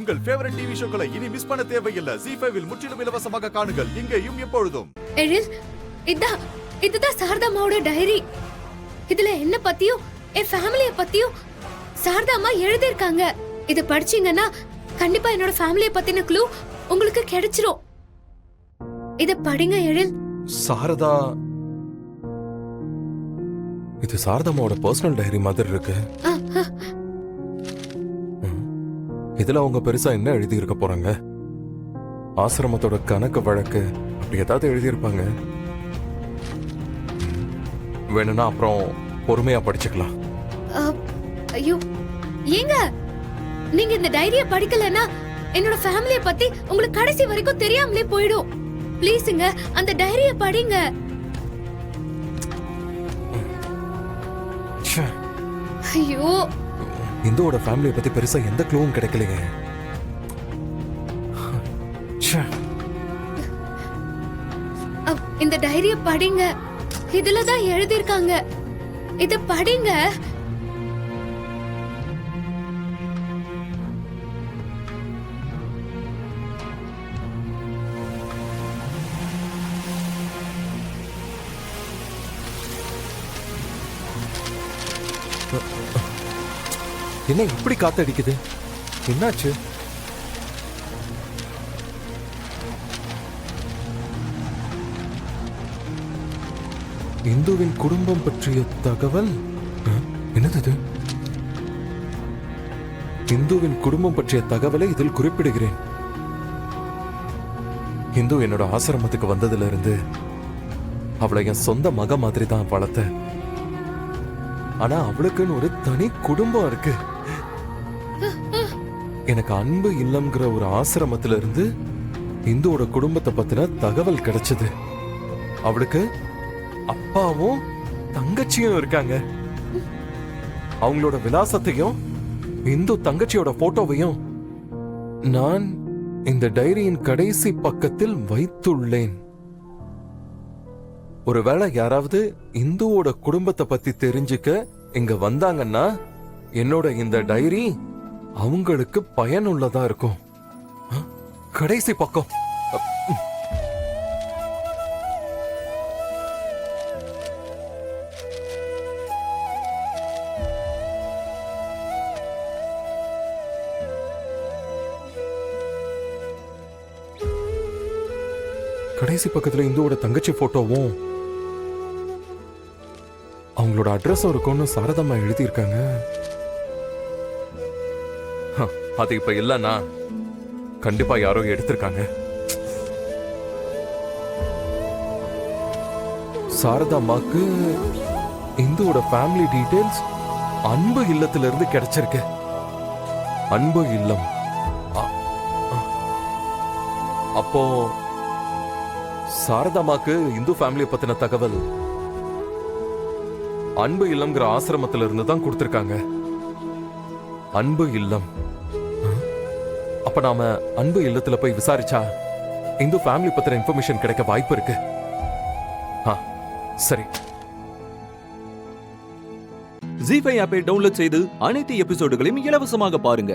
உங்கள் favourite TV ஷோக்களை இனி miss பண்ண தேவையில்லை. ZEE5 இல் முற்றிலும் இலவசமாக காணுங்கள். இங்கேயும் எப்பொழுதும். எழில், இதுதான் சாரதாமாவோட டைரி. இதுல என்ன பத்தியும் என் ஃபேமிலிய பத்தியும் சாரதாமா எழுதியிருக்காங்க. இத படிச்சீங்கன்னா கண்டிப்பா என்னோட ஃபேமிலிய பத்தின க்ளூ உங்களுக்கு கிடைச்சிரும். இத படிங்க எழில். சாரதா, இது சாரதாமாவோட பர்சனல் டைரி மாதிரி இருக்கு. இதுல அவங்க பெருசா என்ன எழுதி இருக்க போறாங்க? ஆசிரமத்தோட கணக்கு வழக்கு அப்படி ஏதாவது எழுதியிருப்பாங்க. வேணும்னா அப்புறம் பொறுமையா படிச்சுக்கலாம். ஐயோ ஏங்க, நீங்க இந்த டைரிய படிக்கலன்னா என்னோட ஃபேமிலிய பத்தி உங்களுக்கு கடைசி வரைக்கும் தெரியாமலே போயிடும். ப்ளீஸ்ங்க அந்த டைரிய படிங்க. ஐயோ, இந்துவோட ஃபேமிலியை பத்தி பெருசா எந்த க்ளூவும் கிடைக்கலையே. இந்த டைரிய படிங்க. இதுலதான் எழுதிருக்காங்க. இத படிங்க. என்ன இப்படி காத்தடிக்குது? என்னாச்சு? இந்துவின் குடும்பம் பற்றிய தகவல். என்னது? இந்துவின் குடும்பம் பற்றிய தகவலை இதில் குறிப்பிடுகிறேன். இந்து என்னோட ஆசிரமத்துக்கு வந்ததுல இருந்து அவளை என் சொந்த மக மாதிரி தான் வளர்த்த. ஆனா அவளுக்குன்னு ஒரு தனி குடும்பம் இருக்கு. எனக்கு அன்பு இல்லம்ங்கிற ஒரு ஆசிரமத்துல இருந்து இந்துவோட குடும்பத்தை பத்தின தகவல் கிடைச்சது. அவளுக்கு அப்பாவும் தங்கச்சியும் இருக்காங்க. அவங்களோட விலாசத்தையும் இந்து தங்கச்சியோட போட்டோவையும் நான் இந்த டைரியின் கடைசி பக்கத்தில் வைத்துள்ளேன். ஒருவேளை யாராவது இந்துவோட குடும்பத்தை பத்தி தெரிஞ்சுக்க இங்க வந்தாங்கன்னா என்னோட இந்த டைரி அவங்களுக்கு பயனுள்ளதா இருக்கும். கடைசி பக்கம். கடைசி பக்கத்துல இந்துவோட தங்கச்சி போட்டோவும் அவங்களோட அட்ரஸும் இருக்கும்னு சாரதாமா எழுதியிருக்காங்க. அது இப்ப இல்லன்னா கண்டிப்பா யாரோ எடுத்திருக்காங்க. சாரதாமாக்கு இந்துவோட ஃபேமிலி டீடைல்ஸ் அன்பு இல்லத்துல இருந்து கிடைச்சிருக்கு. அன்பு இல்லம். அப்போ சாரதாமாக்கு இந்து ஃபேமிலியை பத்தின தகவல் அன்பு இல்லம்ங்கிற ஆசிரமத்துல இருந்து தான் கொடுத்திருக்காங்க. அன்பு இல்லம். அப்ப நாம அன்பு இல்லத்துல போய் விசாரிச்சா இந்து ஃபேமிலி பத்தின இன்ஃபர்மேஷன் கிடைக்க வாய்ப்பு இருக்கு. சரி. ZEE5 ஆப்பை டவுன்லோட் செய்து அனைத்து எபிசோடுகளையும் இலவசமாக பாருங்க.